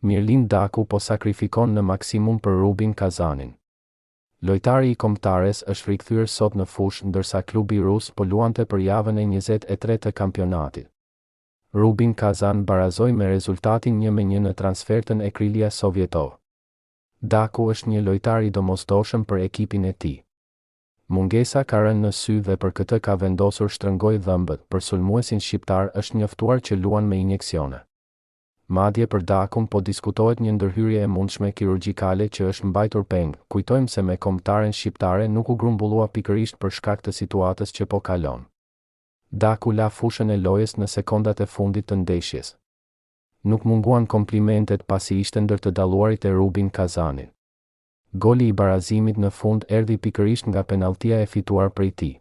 Mirlin Daku po sakrifikon në maksimum për Rubin Kazanin. Lojtari i kombëtares është rikthyer sot në fushë ndërsa klubi rus po luante për javën e 23 të kampionatit. Rubin Kazan barazoi me rezultatin 1-1 në transfertën e Krylia Sovetov. Daku është një lojtar i domosdoshëm për ekipin e tij. Mungesa ka rënë në sy dhe për këtë ka vendosur shtrëngoj dhëmbët, për sulmuesin shqiptar është njoftuar që luan me injeksione. Madje për Dakun po diskutohet një ndërhyrje e mundshme kirurgjikale që është mbajtur peng. Kujtojmë se me kombëtaren shqiptare nuk u grumbullua pikërisht për shkak të situatës që po kalon. Daku la fushën e lojës në sekondat e fundit të ndeshjes. Nuk munguan komplimentet pasi ishte ndër të dalluarit e Rubin Kazanit. Goli i barazimit në fund erdhi pikërisht nga penalltia e fituar prej tij.